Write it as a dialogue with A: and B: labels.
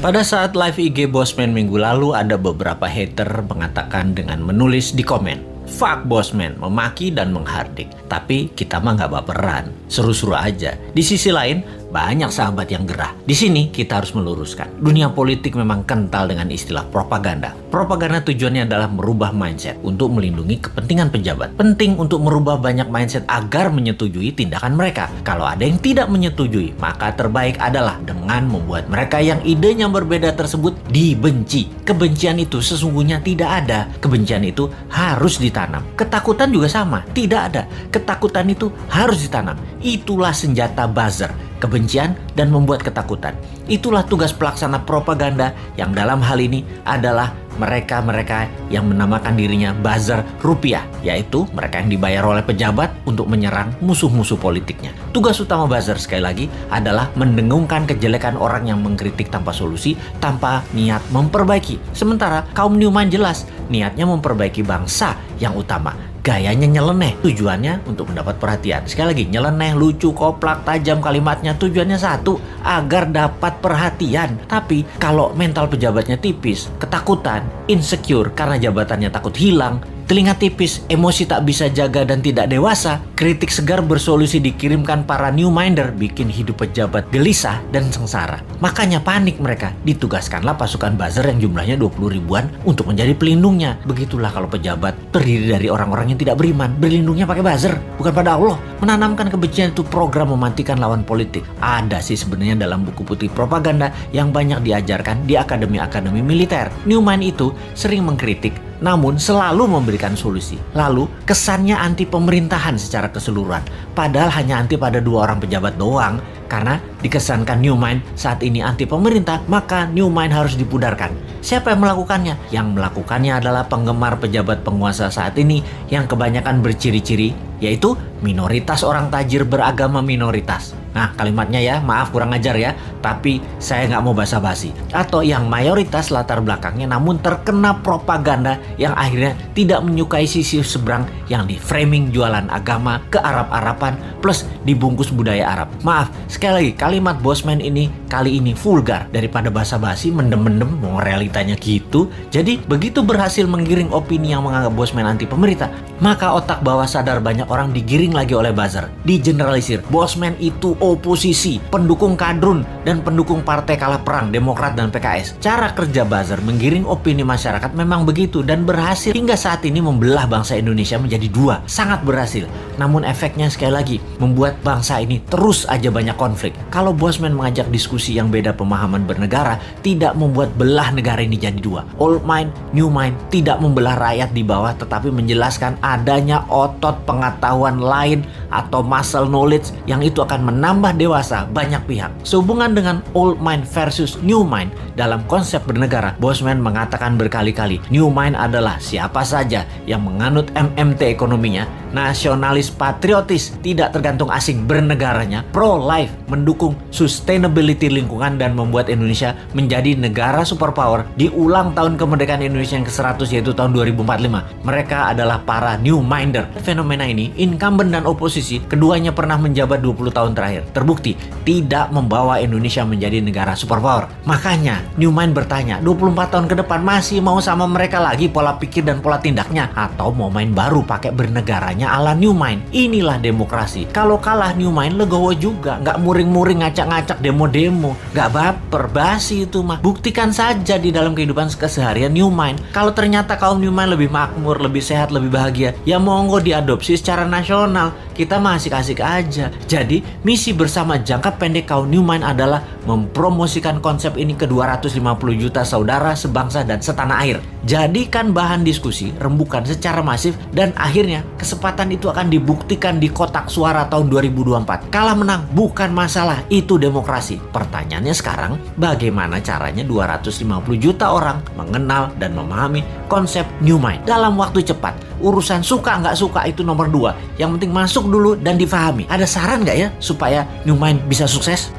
A: Pada saat live IG Bosman minggu lalu, ada beberapa hater mengatakan dengan menulis di komen, "Fuck Bosman," memaki dan menghardik. Tapi kita mah nggak baperan, seru-seru aja. Di sisi lain, banyak sahabat yang gerah. Di sini kita harus meluruskan. Dunia politik memang kental dengan istilah propaganda. Propaganda tujuannya adalah merubah mindset untuk melindungi kepentingan pejabat. Penting untuk merubah banyak mindset agar menyetujui tindakan mereka. Kalau ada yang tidak menyetujui, maka terbaik adalah dengan membuat mereka yang idenya berbeda tersebut dibenci. Kebencian itu sesungguhnya tidak ada. Kebencian itu harus ditanam. Ketakutan juga sama, tidak ada. Ketakutan itu harus ditanam. Itulah senjata buzzer. Kebencian dan membuat ketakutan. Itulah tugas pelaksana propaganda yang dalam hal ini adalah mereka-mereka yang menamakan dirinya buzzer rupiah, yaitu mereka yang dibayar oleh pejabat untuk menyerang musuh-musuh politiknya. Tugas utama buzzer sekali lagi adalah mendengungkan kejelekan orang yang mengkritik tanpa solusi, tanpa niat memperbaiki. Sementara kaum Newmind jelas niatnya memperbaiki bangsa yang utama. Gayanya nyeleneh, tujuannya untuk mendapat perhatian. Sekali lagi, nyeleneh, lucu, koplak, tajam kalimatnya, tujuannya satu, agar dapat perhatian. Tapi kalau mental pejabatnya tipis, ketakutan, insecure karena jabatannya takut hilang, telinga tipis, emosi tak bisa jaga dan tidak dewasa, kritik segar bersolusi dikirimkan para Newminder, bikin hidup pejabat gelisah dan sengsara. Makanya panik mereka, ditugaskanlah pasukan buzzer yang jumlahnya 20 ribuan untuk menjadi pelindungnya. Begitulah kalau pejabat terdiri dari orang-orang yang tidak beriman, berlindungnya pakai buzzer, bukan pada Allah. Menanamkan kebencian itu program mematikan lawan politik. Ada sih sebenarnya dalam buku putih propaganda yang banyak diajarkan di akademi-akademi militer. Newmind itu sering mengkritik, namun selalu memberikan solusi. Lalu kesannya anti pemerintahan secara keseluruhan. Padahal hanya anti pada 2 orang pejabat doang. Karena dikesankan Newmind saat ini anti pemerintah, maka Newmind harus dipudarkan. Siapa yang melakukannya? Yang melakukannya adalah penggemar pejabat penguasa saat ini yang kebanyakan berciri-ciri, yaitu minoritas orang tajir beragama minoritas. Nah, kalimatnya ya, maaf kurang ajar ya, tapi saya nggak mau basa-basi. Atau yang mayoritas latar belakangnya namun terkena propaganda yang akhirnya tidak menyukai sisi seberang yang di framing jualan agama ke Arab-Araban plus dibungkus budaya Arab. Maaf, sekali lagi kalimat Bosman ini kali ini vulgar. Daripada basa-basi mendem-mendem mau realitanya gitu. Jadi begitu berhasil menggiring opini yang menganggap Bosman anti pemerintah, maka otak bawah sadar banyak orang digiring lagi oleh buzzer. Digeneralisir, Bosman itu oposisi, pendukung kadrun, dan pendukung partai kalah perang, Demokrat dan PKS. Cara kerja buzzer menggiring opini masyarakat memang begitu dan berhasil hingga saat ini membelah bangsa Indonesia menjadi 2. Sangat berhasil. Namun efeknya sekali lagi membuat bangsa ini terus aja banyak konflik. Kalau Bosman mengajak diskusi yang beda pemahaman bernegara, tidak membuat belah negara ini jadi 2. Old mind, new mind, tidak membelah rakyat di bawah tetapi menjelaskan adanya otot pengetahuan lain atau muscle knowledge yang itu akan menambah dewasa banyak pihak. Sehubungan dengan old mind versus new mind dalam konsep bernegara, Bosman mengatakan berkali-kali, new mind adalah siapa saja yang menganut MMT ekonominya, nasionalis patriotis, tidak tergantung asing bernegaranya, pro-life, mendukung sustainability lingkungan dan membuat Indonesia menjadi negara superpower di ulang tahun kemerdekaan Indonesia yang ke-100 yaitu tahun 2045. Mereka adalah para new minder. Fenomena ini, incumbent dan oposisi, keduanya pernah menjabat 20 tahun terakhir. Terbukti tidak membawa Indonesia menjadi negara superpower. Makanya new mind bertanya, 24 tahun ke depan masih mau sama mereka lagi pola pikir dan pola tindaknya? Atau mau main baru pakai bernegaranya ala new mind? Inilah demokrasi. Kalau kalah new mind legowo juga, nggak muring-muring ngacak-ngacak demo-demo, nggak baper, basi itu mah. Buktikan saja di dalam kehidupan keseharian new mind. Kalau ternyata kaum new mind lebih makmur, lebih sehat, lebih bahagia, ya monggo diadopsi secara nasional. Kita masih asik-asik aja. Jadi misi bersama jangka pendek kaum Newmind adalah mempromosikan konsep ini ke 250 juta saudara sebangsa dan setanah air. Jadikan bahan diskusi, rembukan secara masif, dan akhirnya kesempatan itu akan dibuktikan di kotak suara tahun 2024. Kalah menang bukan masalah, itu demokrasi. Pertanyaannya sekarang, bagaimana caranya 250 juta orang mengenal dan memahami konsep Newmind dalam waktu cepat? Urusan suka nggak suka itu nomor 2. Yang penting masuk dulu dan difahami. Ada saran nggak ya supaya Newmind bisa sukses?